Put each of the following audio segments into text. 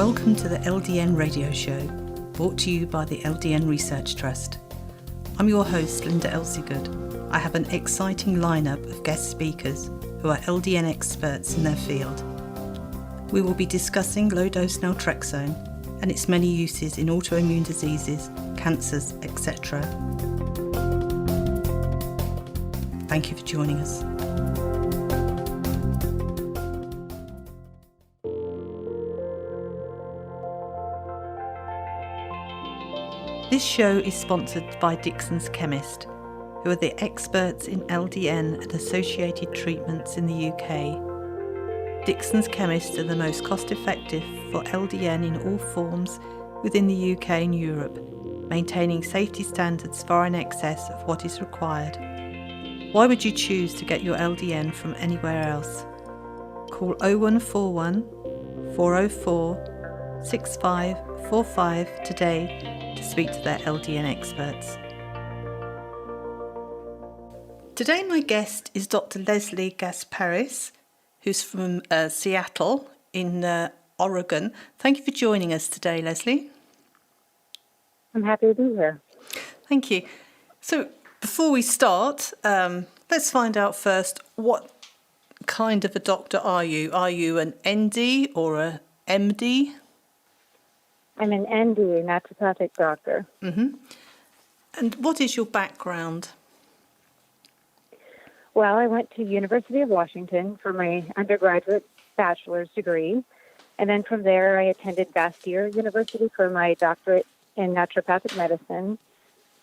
Welcome to the LDN Radio Show, brought to you by the LDN Research Trust. I'm your host, Linda Elsiegood. I have an exciting lineup of guest speakers who are LDN experts in their field. We will be discussing low dose naltrexone and its many uses in autoimmune diseases, cancers, etc. Thank you for joining us. This show is sponsored by Dixon's Chemist, who are the experts in LDN and associated treatments in the UK. Dixon's Chemist are the most cost-effective for LDN in all forms within the UK and Europe, maintaining safety standards far in excess of what is required. Why would you choose to get your LDN from anywhere else? Call 0141 404 6545 today to speak to their LDN experts. Today my guest is Dr. Leslie DeGasparis, who's from Seattle in Oregon. Thank you for joining us today, Leslie. I'm happy to be here. Thank you. So before we start, let's find out first, what kind of a doctor are you? Are you an ND or a MD? I'm an ND, a naturopathic doctor. Mm-hmm. And what is your background? Well, I went to University of Washington for my undergraduate bachelor's degree, and then from there I attended Bastyr University for my doctorate in naturopathic medicine.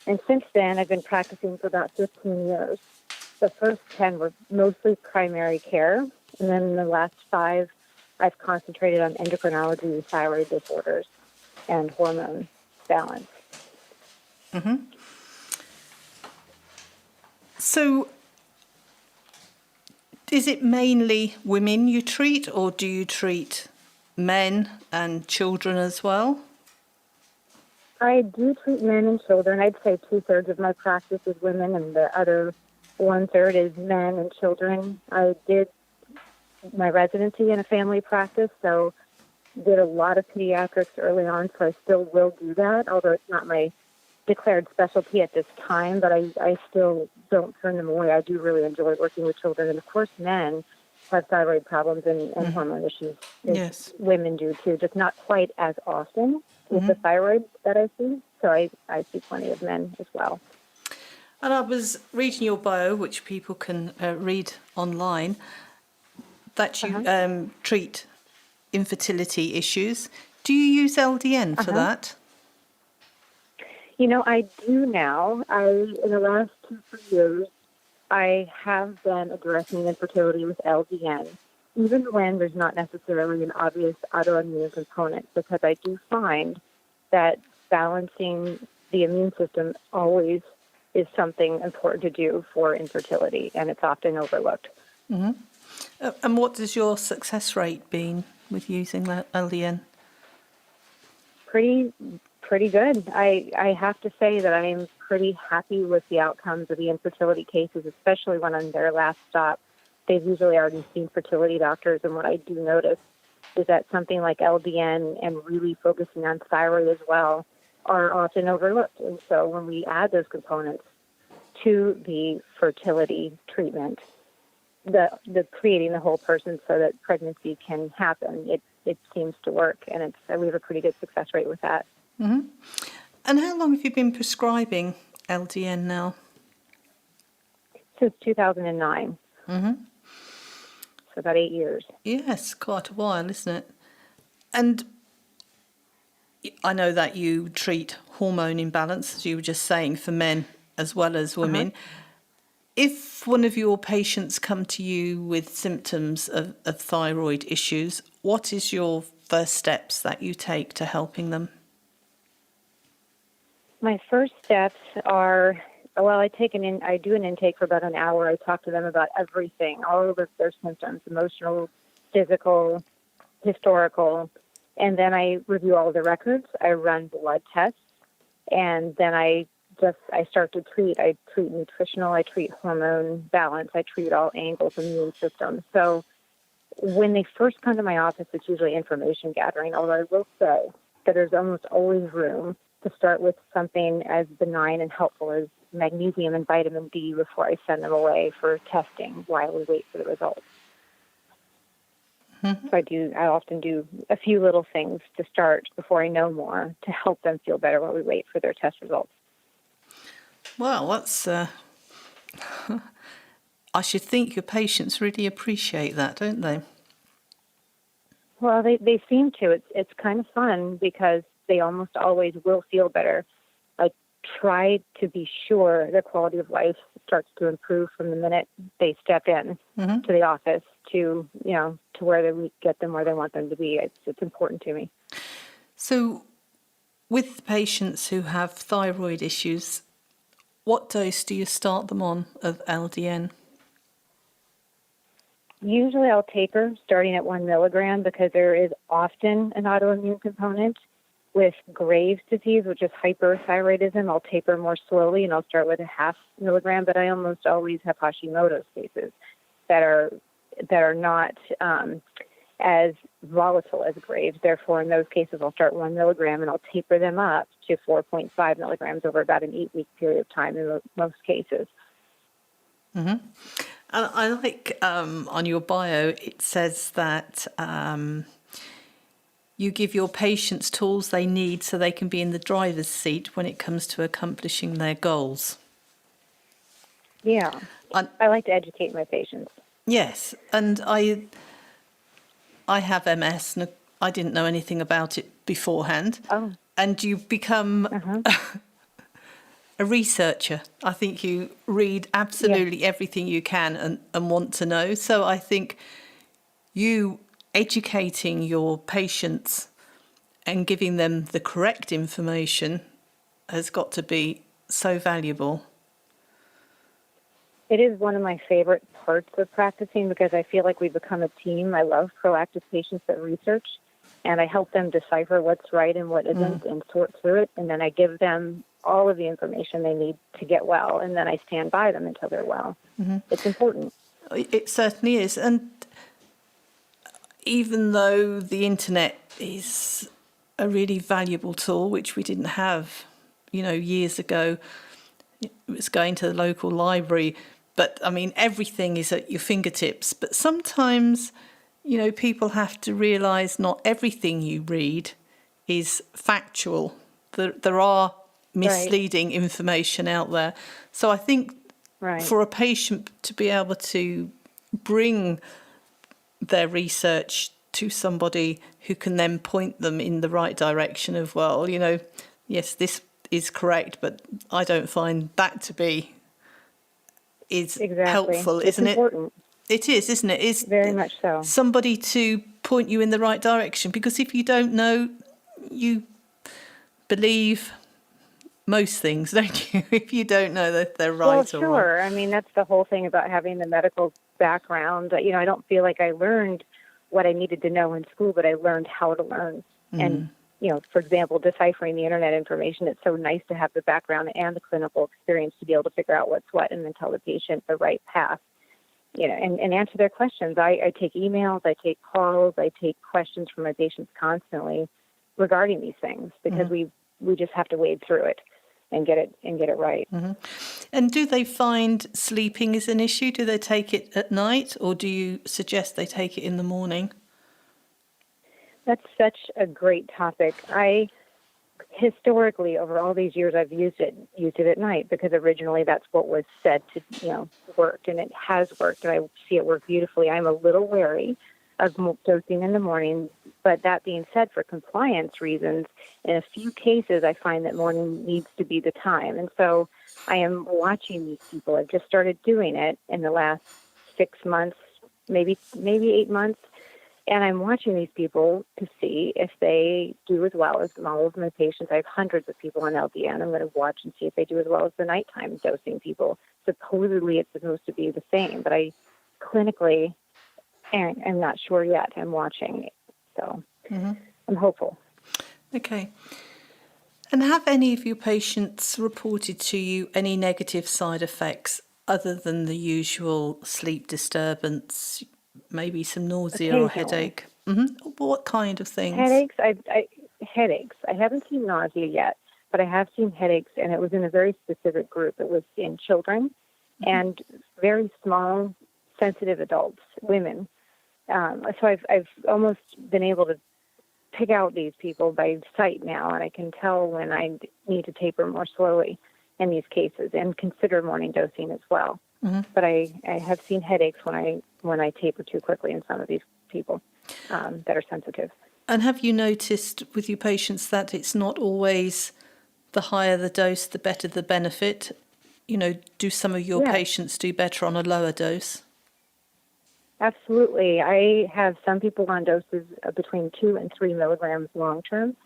And since then, I've been practicing for about 15 years. The first 10 were mostly primary care, and then in the last 5, I've concentrated on endocrinology, thyroid disorders, and hormone balance. Mm-hmm. So, is it mainly women you treat, or do you treat men and children as well? I do treat men and children. I'd say 2/3 of my practice is women, and the other 1/3 is men and children. I did my residency in a family practice, so did a lot of pediatrics early on, so I still will do that, although it's not my declared specialty at this time, but I still don't turn them away. I do really enjoy working with children, and of course men have thyroid problems and hormone issues. Yes. Women do too, just not quite as often with the thyroid that I see, so I see plenty of men as well. And I was reading your bio, which people can read online, that you treat infertility issues. Do you use LDN for that? You know, I do now. In the last 2-3 years, I have been addressing infertility with LDN, even when there's not necessarily an obvious autoimmune component, because I do find that balancing the immune system always is something important to do for infertility, and it's often overlooked. Mm-hmm. And what has your success rate been with using LDN? Pretty good. I have to say that I'm pretty happy with the outcomes of the infertility cases, especially when on their last stop. They've usually already seen fertility doctors, and what I do notice is that something like LDN and really focusing on thyroid as well are often overlooked. And so when we add those components to the fertility treatment, the creating the whole person so that pregnancy can happen, it seems to work, and we have a pretty good success rate with that. Mm-hmm. And how long have you been prescribing LDN now? Since 2009. Mm-hmm. So about 8 years. Yes, quite a while, isn't it? And I know that you treat hormone imbalance, as you were just saying, for men as well as women. If one of your patients come to you with symptoms of thyroid issues, what is your first steps that you take to helping them? My first steps are, well, I do an intake for about an hour. I talk to them about everything, all of their symptoms, emotional, physical, historical, and then I review all the records. I run blood tests, and then I start to treat. I treat nutritional, I treat hormone balance, I treat all angles of the immune system. So when they first come to my office, it's usually information gathering, although I will say that there's almost always room to start with something as benign and helpful as magnesium and vitamin D before I send them away for testing while we wait for the results. Mm-hmm. So I often do a few little things to start before I know more to help them feel better while we wait for their test results. Well, that's... I should think your patients really appreciate that, don't they? Well, they seem to. It's kind of fun because they almost always will feel better. I try to be sure their quality of life starts to improve from the minute they step in Mm-hmm. to the office to where we get them where they want them to be. It's important to me. So with patients who have thyroid issues, what dose do you start them on of LDN? Usually I'll taper starting at 1 milligram because there is often an autoimmune component. With Graves' disease, which is hyperthyroidism, I'll taper more slowly and I'll start with a 0.5 milligram, but I almost always have Hashimoto's cases that are not as volatile as Graves'. Therefore, in those cases, I'll start 1 milligram and I'll taper them up to 4.5 milligrams over about an 8-week period of time in most cases. Mm-hmm. And I like on your bio, it says that you give your patients tools they need so they can be in the driver's seat when it comes to accomplishing their goals. Yeah, I like to educate my patients. Yes, and I have MS, and I didn't know anything about it beforehand. Oh. And you become a researcher. I think you read absolutely everything you can and want to know. So I think you educating your patients and giving them the correct information has got to be so valuable. It is one of my favorite parts of practicing because I feel like we become a team. I love proactive patients that research, and I help them decipher what's right and what isn't and sort through it. And then I give them all of the information they need to get well, and then I stand by them until they're well. Mm-hmm. It's important. It certainly is. And even though the internet is a really valuable tool, which we didn't have, years ago, it was going to the local library. But, I mean, everything is at your fingertips. But sometimes, people have to realise not everything you read is factual. There are misleading information out there. So I think for a patient to be able to bring their research to somebody who can then point them in the right direction of, yes, this is correct, but I don't find that to be helpful, isn't it? Important. It is, isn't it? It's very much so. Somebody to point you in the right direction, because if you don't know, you believe most things, don't you? If you don't know that they're right or wrong. Well, sure. I mean, that's the whole thing about having the medical background. I don't feel like I learned what I needed to know in school, but I learned how to learn. And, for example, deciphering the internet information, it's so nice to have the background and the clinical experience to be able to figure out what's what and then tell the patient the right path, and answer their questions. I take emails, I take calls, I take questions from my patients constantly regarding these things because we just have to wade through it and get it right. Mm-hmm. And do they find sleeping is an issue? Do they take it at night, or do you suggest they take it in the morning? That's such a great topic. I historically, over all these years, I've used it at night because originally that's what was said to work, and it has worked, and I see it work beautifully. I'm a little wary of dosing in the morning, but that being said, for compliance reasons, in a few cases, I find that morning needs to be the time. And so I am watching these people. I've just started doing it in the last 6 months, maybe 8 months, and I'm watching these people to see if they do as well as all of my patients. I have hundreds of people on LDN. I'm going to watch and see if they do as well as the nighttime dosing people. Supposedly it's supposed to be the same, but I clinically I'm not sure yet. I'm watching, so I'm hopeful. Okay. And have any of your patients reported to you any negative side effects other than the usual sleep disturbance, maybe some nausea or Occasionally. headache. What kind of things? Headaches, headaches. I haven't seen nausea yet, but I have seen headaches, and it was in a very specific group. It was in children and very small, sensitive adults, women. So I've almost been able to pick out these people by sight now, and I can tell when I need to taper more slowly in these cases and consider morning dosing as well. But I have seen headaches when I taper too quickly in some of these people that are sensitive. And have you noticed with your patients that it's not always the higher the dose, the better the benefit? Do some of your patients do better on a lower dose? Absolutely. I have some people on doses between 2 and 3 milligrams long term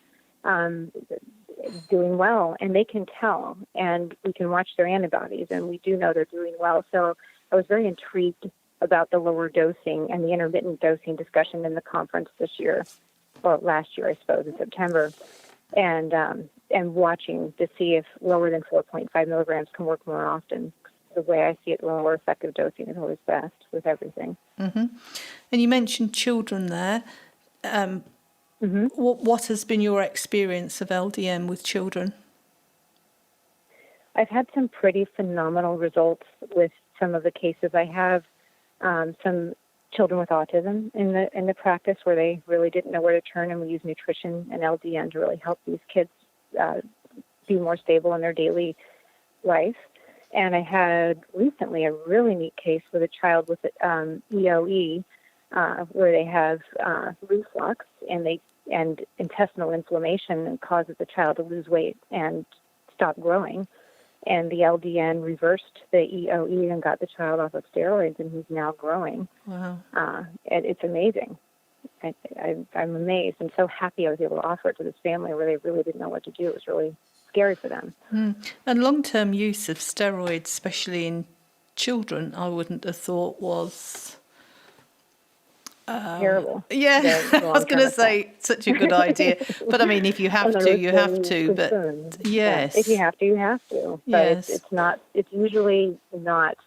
doing well, and they can tell, and we can watch their antibodies, and we do know they're doing well. So I was very intrigued about the lower dosing and the intermittent dosing discussion in the conference this year, or last year, I suppose, in September, and watching to see if lower than 4.5 milligrams can work more often. The way I see it, lower effective dosing is always best with everything. And you mentioned children there. What has been your experience of LDN with children? I've had some pretty phenomenal results with some of the cases. I have some children with autism in the practice where they really didn't know where to turn, and we use nutrition and LDN to really help these kids be more stable in their daily life. And I had recently a really neat case with a child with EOE, where they have reflux and intestinal inflammation causes the child to lose weight and stop growing. And the LDN reversed the EOE and got the child off of steroids, and he's now growing. Wow. And it's amazing. I'm amazed and so happy I was able to offer it to this family where they really didn't know what to do. It was really scary for them. And long-term use of steroids, especially in children, I wouldn't have thought was... terrible. Yeah, I was going to say such a good idea. But I mean, if you have to, you have to. But yes. Yeah, if you have to, you have to. But Yes. it's usually not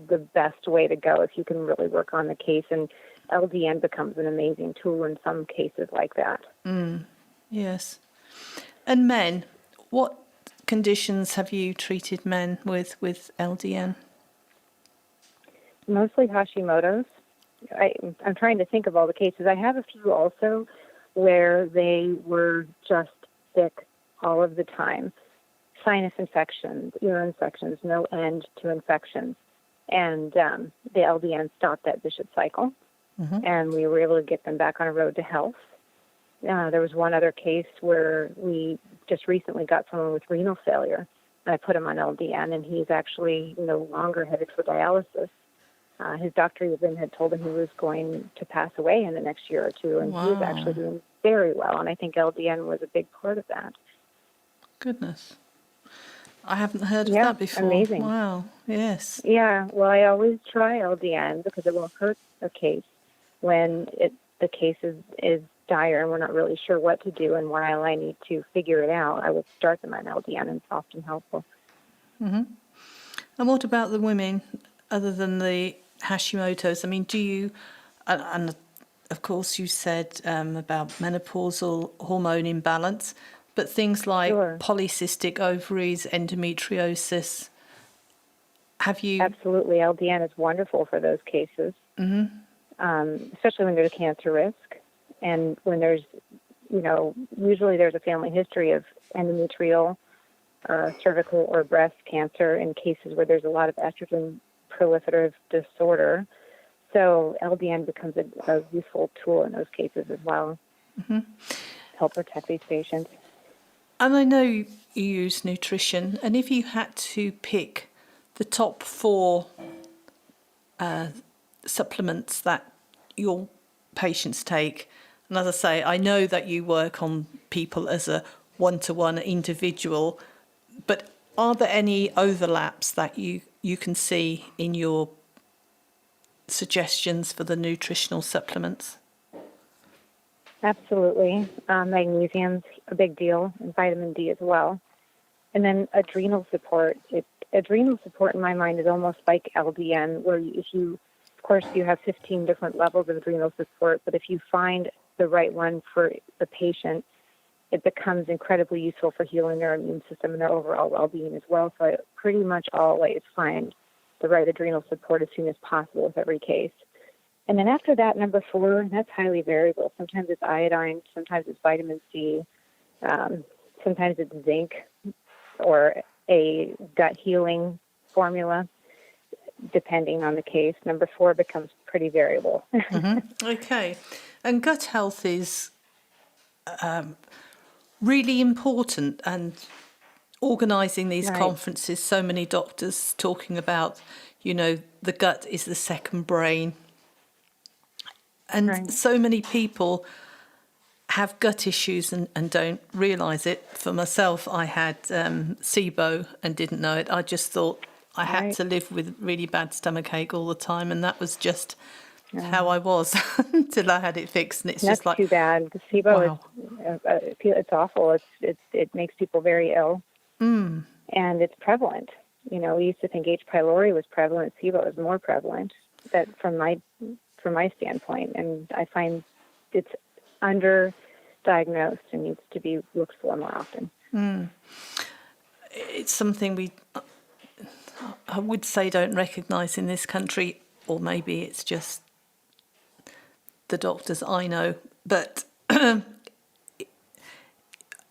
the best way to go if you can really work on the case. And LDN becomes an amazing tool in some cases like that. Yes. And men, what conditions have you treated men with LDN? Mostly Hashimoto's. I'm trying to think of all the cases. I have a few also where they were just sick all of the time. Sinus infections, ear infections, no end to infections. And the LDN stopped that vicious cycle, and we were able to get them back on a road to health. There was one other case where we just recently got someone with renal failure, and I put him on LDN, and he's actually no longer headed for dialysis. His doctor even had told him he was going to pass away in the next year or two, and he was actually doing very well, and I think LDN was a big part of that. Goodness. I haven't heard of that before. Amazing. Wow, yes. Yeah, well, I always try LDN because it won't hurt a case when the case is dire and we're not really sure what to do, and while I need to figure it out, I would start them on LDN, and it's often helpful. And what about the women, other than the Hashimoto's? I mean, do you, and of course you said about menopausal hormone imbalance, but things like polycystic ovaries, endometriosis, have you... Absolutely. LDN is wonderful for those cases, especially when there's cancer risk. And when there's, usually there's a family history of endometrial, cervical, or breast cancer in cases where there's a lot of estrogen proliferative disorder. So LDN becomes a useful tool in those cases as well. Help protect these patients. And I know you use nutrition, and if you had to pick the top 4 supplements that your patients take, and as I say, I know that you work on people as a one-to-one individual, but are there any overlaps that you can see in your suggestions for the nutritional supplements? Absolutely. Magnesium's a big deal, and vitamin D as well. And then adrenal support. Adrenal support, in my mind, is almost like LDN, where if you Of course, you have 15 different levels of adrenal support, but if you find the right one for the patient, it becomes incredibly useful for healing their immune system and their overall well-being as well. So I pretty much always find the right adrenal support as soon as possible with every case. And then after that, number 4, that's highly variable. Sometimes it's iodine, sometimes it's vitamin C, sometimes it's zinc or a gut healing formula, depending on the case. Number 4 becomes pretty variable. Okay. And gut health is really important, and organising these conferences, so many doctors talking about, the gut is the second brain. And so many people have gut issues and don't realise it. For myself, I had SIBO and didn't know it. I just thought I had to live with really bad stomachache all the time, and that was just how I was until I had it fixed. And it's that's just like, too bad. The SIBO is it's awful. It makes people very ill, and it's prevalent. We used to think H. pylori was prevalent. SIBO is more prevalent. That from my standpoint, and I find it's underdiagnosed and needs to be looked for more often. It's something I would say don't recognise in this country, or maybe it's just the doctors I know, but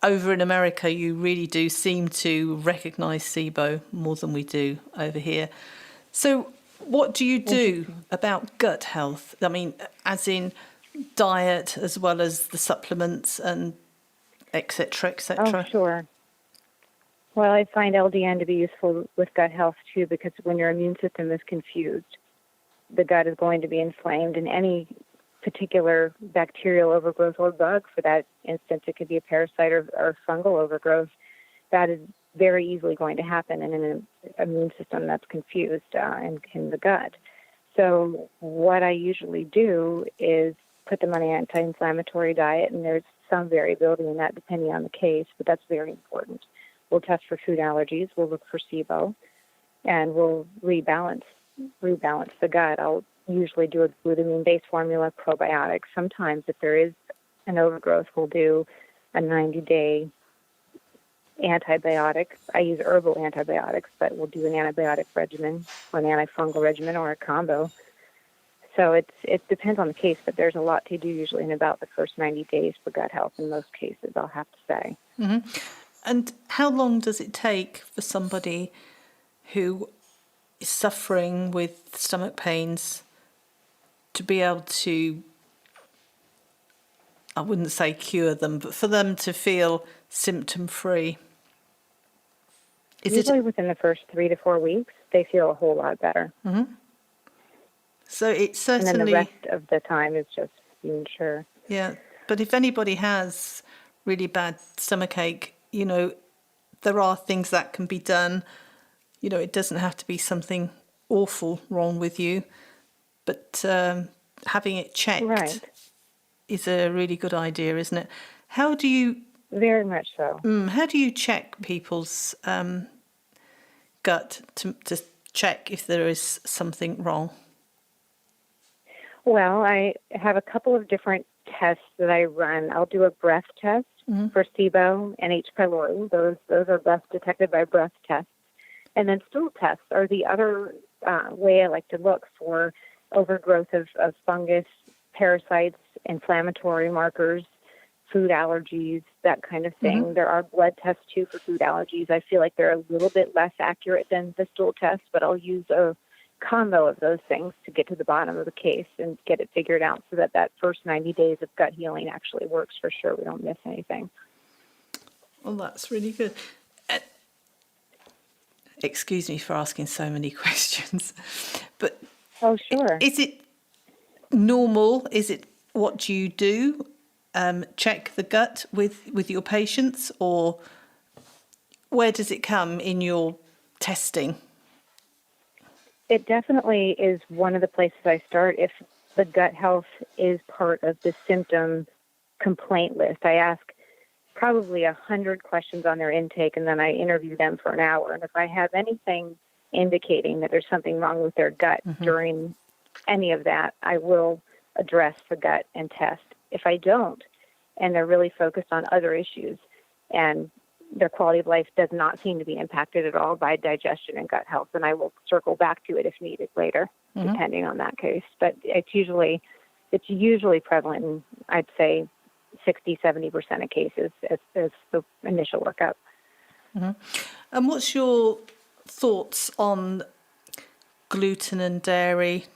over in America you really do seem to recognise SIBO more than we do over here. So what do you do about gut health? I mean, as in diet as well as the supplements and et cetera, et cetera? Oh, sure. Well, I find LDN to be useful with gut health, too, because when your immune system is confused, the gut is going to be inflamed, and any particular bacterial overgrowth or bug, for that instance, it could be a parasite or fungal overgrowth, that is very easily going to happen in an immune system that's confused in the gut. So what I usually do is put them on an anti-inflammatory diet, and there's some variability in that depending on the case, but that's very important. We'll test for food allergies, we'll look for SIBO, and we'll rebalance the gut. I'll usually do a glutamine-based formula, probiotics. Sometimes if there is an overgrowth, we'll do a 90-day antibiotic. I use herbal antibiotics, but we'll do an antibiotic regimen or an antifungal regimen or a combo. So it depends on the case, but there's a lot to do usually in about the first 90 days for gut health in most cases, I'll have to say. Mm-hmm. And how long does it take for somebody who is suffering with stomach pains to be able to, I wouldn't say cure them, but for them to feel symptom-free? Usually within the first 3 to 4 weeks, they feel a whole lot better. Mm-hmm. So it's certainly... And then the rest of the time is just being sure. Yeah, but if anybody has really bad stomachache, there are things that can be done. It doesn't have to be something awful wrong with you, but having it checked is a really good idea, isn't it? How do you... Very much so. How do you check people's gut to check if there is something wrong? Well, I have a couple of different tests that I run. I'll do a breath test for SIBO and H. pylori. Those are best detected by breath tests. And then stool tests are the other way I like to look for overgrowth of fungus, parasites, inflammatory markers, food allergies, that kind of thing. Mm-hmm. There are blood tests, too, for food allergies. I feel like they're a little bit less accurate than the stool test, but I'll use a combo of those things to get to the bottom of the case and get it figured out so that first 90 days of gut healing actually works for sure. We don't miss anything. Well, that's really good. Excuse me for asking so many questions, but oh, sure. Is it normal? Is it what do you do? Check the gut with your patients, or where does it come in your testing? It definitely is one of the places I start if the gut health is part of the symptom complaint list. I ask probably 100 questions on their intake, and then I interview them for an hour. And if I have anything indicating that there's something wrong with their gut during any of that, I will address the gut and test. If I don't, and they're really focused on other issues, and their quality of life does not seem to be impacted at all by digestion and gut health, then I will circle back to it if needed later, depending on that case. But it's usually prevalent in, I'd say, 60-70% of cases as the initial workup. And what's your thoughts on gluten and dairy,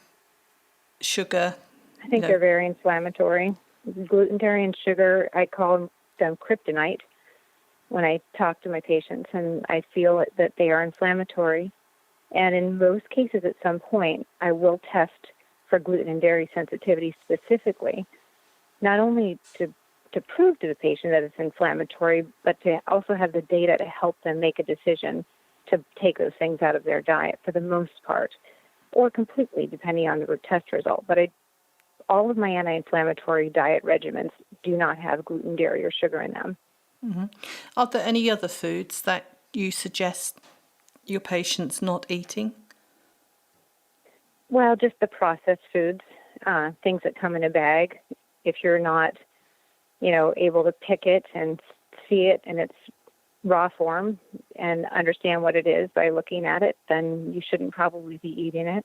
sugar? I think they're very inflammatory. Gluten, dairy, and sugar, I call them kryptonite when I talk to my patients, and I feel that they are inflammatory. And in most cases, at some point, I will test for gluten and dairy sensitivity specifically, not only to prove to the patient that it's inflammatory, but to also have the data to help them make a decision to take those things out of their diet for the most part, or completely, depending on the test result. But all of my anti-inflammatory diet regimens do not have gluten, dairy, or sugar in them. Are there any other foods that you suggest your patients not eating? Well, just the processed foods, things that come in a bag. If you're not, able to pick it and see it in its raw form and understand what it is by looking at it, then you shouldn't probably be eating it.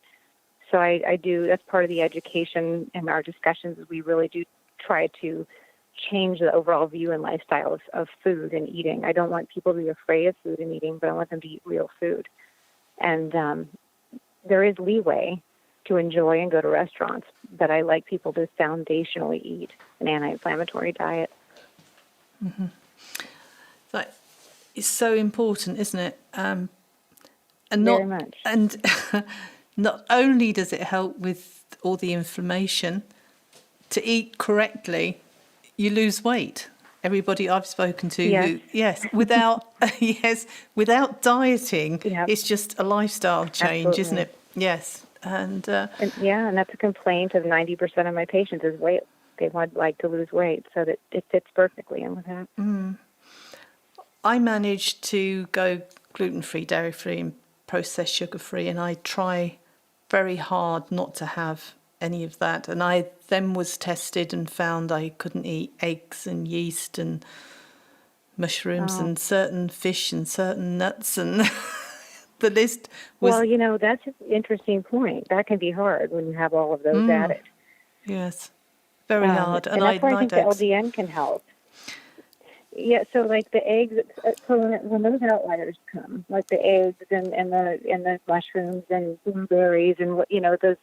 So I do, that's part of the education in our discussions, is we really do try to change the overall view and lifestyle of food and eating. I don't want people to be afraid of food and eating, but I want them to eat real food. And there is leeway to enjoy and go to restaurants, but I like people to foundationally eat an anti-inflammatory diet. That is so important, isn't it? And very much. And not only does it help with all the inflammation, to eat correctly, you lose weight. Everybody I've spoken to, without dieting, it's just a lifestyle change, Absolutely. isn't it? Yes. And that's a complaint of 90% of my patients is weight. They would like to lose weight, so that it fits perfectly in with that. I managed to go gluten-free, dairy-free, and processed sugar-free, and I try very hard not to have any of that. And I then was tested and found I couldn't eat eggs and yeast and mushrooms and certain fish and certain nuts, and the list was... Well, that's an interesting point. That can be hard when you have all of those added. Yes, very hard. And that's why I think the LDN can help. Yeah, so like the eggs, so when those outliers come, like the eggs and the mushrooms and blueberries and those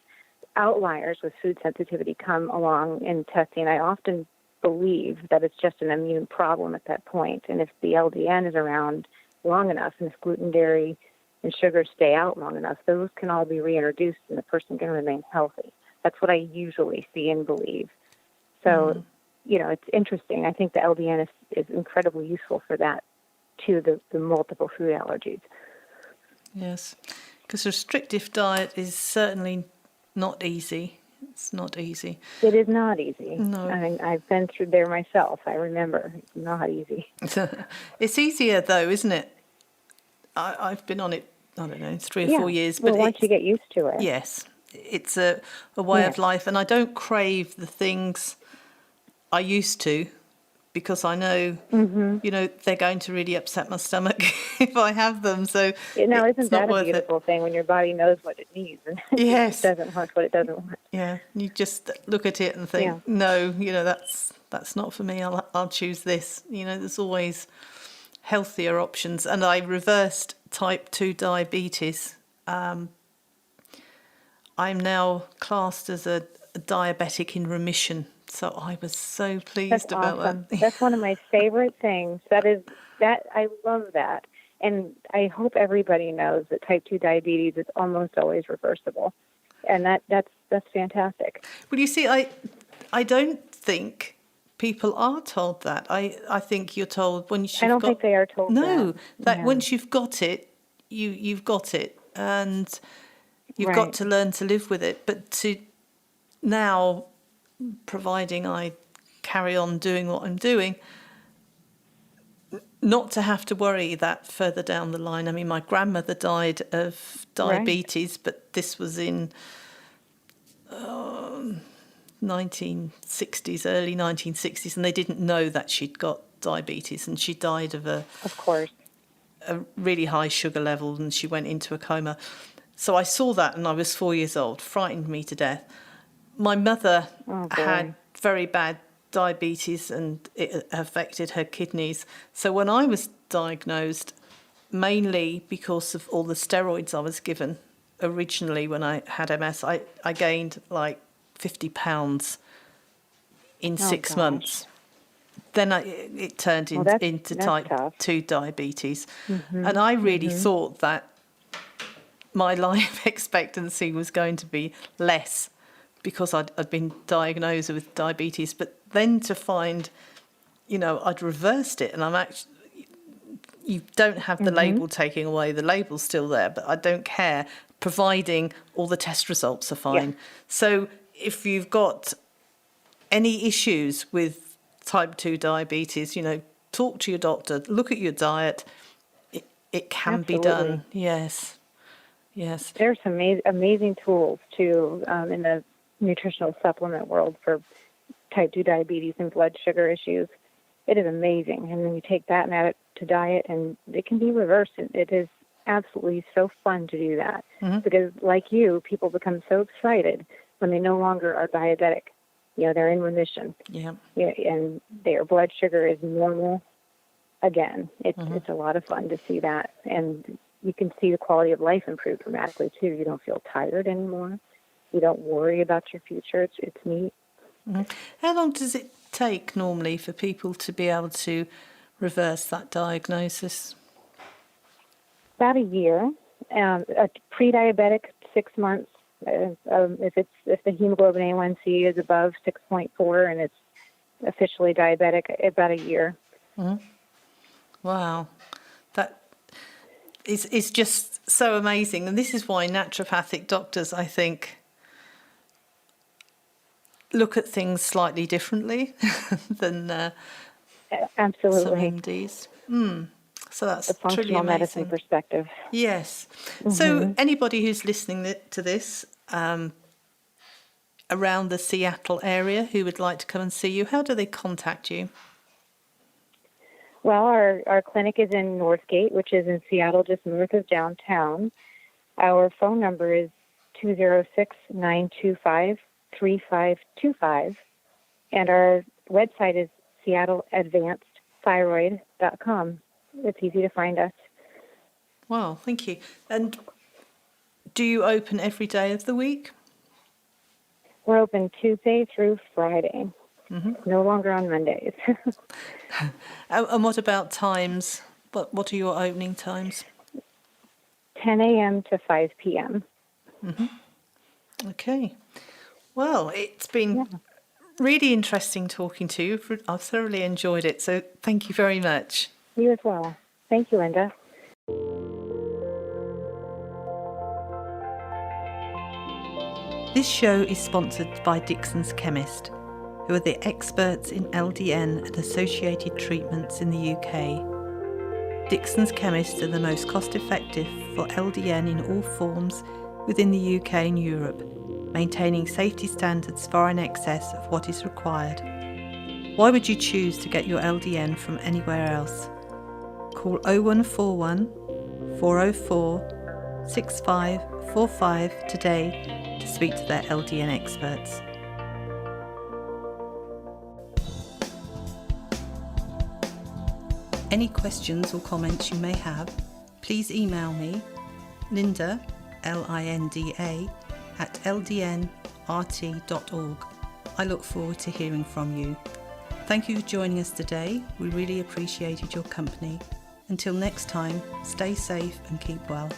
outliers with food sensitivity come along in testing, I often believe that it's just an immune problem at that point. And if the LDN is around long enough, and if gluten, dairy, and sugar stay out long enough, those can all be reintroduced and the person can remain healthy. That's what I usually see and believe. So, it's interesting. I think the LDN is incredibly useful for that, to the multiple food allergies. Yes, because a restrictive diet is certainly not easy. It's not easy. It is not easy. No. I've been through there myself. I remember. It's not easy. It's easier, though, isn't it? I've been on it, I don't know, 3 or 4 years. But once you get used to it. Yes. It's a way of life. And I don't crave the things I used to, because I know, they're going to really upset my stomach if I have them. So isn't that a beautiful thing when your body knows what it needs and it doesn't want what it doesn't want? Yeah, you just look at it and think, no, that's not for me. I'll choose this. There's always healthier options. And I reversed type 2 diabetes. I'm now classed as a diabetic in remission. So I was so pleased about awesome. that. That's one of my favorite things. I love that. And I hope everybody knows that type 2 diabetes is almost always reversible. And that's fantastic. Well, you see, I don't think people are told that. I think you're told when you've I don't think they are told that once you've got it, you've got it. And you've got to learn to live with it. But to now, providing I carry on doing what I'm doing, not to have to worry that further down the line. I mean, my grandmother died of diabetes, but this was in 1960s, early 1960s, and they didn't know that she'd got diabetes, and she died of Of course. a really high sugar level, and she went into a coma. So I saw that, and I was 4 years old, frightened me to death. My mother had very bad diabetes, and it affected her kidneys. So when I was diagnosed, mainly because of all the steroids I was given originally when I had MS, I gained like 50 pounds in 6 months. Then it turned into type 2 diabetes. And I really thought that my life expectancy was going to be less because I'd been diagnosed with diabetes. But then to find, I'd reversed it, and I'm actually, you don't have the label taking away. The label's still there, but I don't care, providing all the test results are fine. Yeah. So if you've got any issues with type 2 diabetes, talk to your doctor, look at your diet. It can be done. Yes. There's some amazing tools, too, in the nutritional supplement world for type 2 diabetes and blood sugar issues. It is amazing. And then you take that and add it to diet, and it can be reversed. It is absolutely so fun to do that. Because, like you, people become so excited when they no longer are diabetic. They're in remission. Yeah, and their blood sugar is normal again. It's a lot of fun to see that. And you can see the quality of life improve dramatically, too. You don't feel tired anymore. You don't worry about your future. It's neat. How long does it take normally for people to be able to reverse that diagnosis? About a year. A pre-diabetic, 6 months. If the hemoglobin A1C is above 6.4 and it's officially diabetic, about a year. Wow, that is just so amazing, and this is why naturopathic doctors, I think, look at things slightly differently than absolutely some MDs. So that's the functional truly amazing. Medicine perspective. Yes. So anybody who's listening to this around the Seattle area who would like to come and see you, how do they contact you? Well, our clinic is in Northgate, which is in Seattle, just north of downtown. Our phone number is 206-925-3525, and our website is seattleadvancedthyroid.com. It's easy to find us. Wow, thank you. And do you open every day of the week? We're open Tuesday through Friday. No longer on Mondays. And what about times? What are your opening times? 10 a.m. to 5 p.m. Okay. Well, it's been really interesting talking to you. I've thoroughly enjoyed it. So thank you very much. You as well. Thank you, Linda. This show is sponsored by Dixon's Chemist, who are the experts in LDN and associated treatments in the UK. Dixon's Chemist are the most cost-effective for LDN in all forms within the UK and Europe, maintaining safety standards far in excess of what is required. Why would you choose to get your LDN from anywhere else? Call 0141 404 6545 today to speak to their LDN experts. Any questions or comments you may have, please email me, Linda, Linda, at ldnrt.org. I look forward to hearing from you. Thank you for joining us today. We really appreciated your company. Until next time, stay safe and keep well.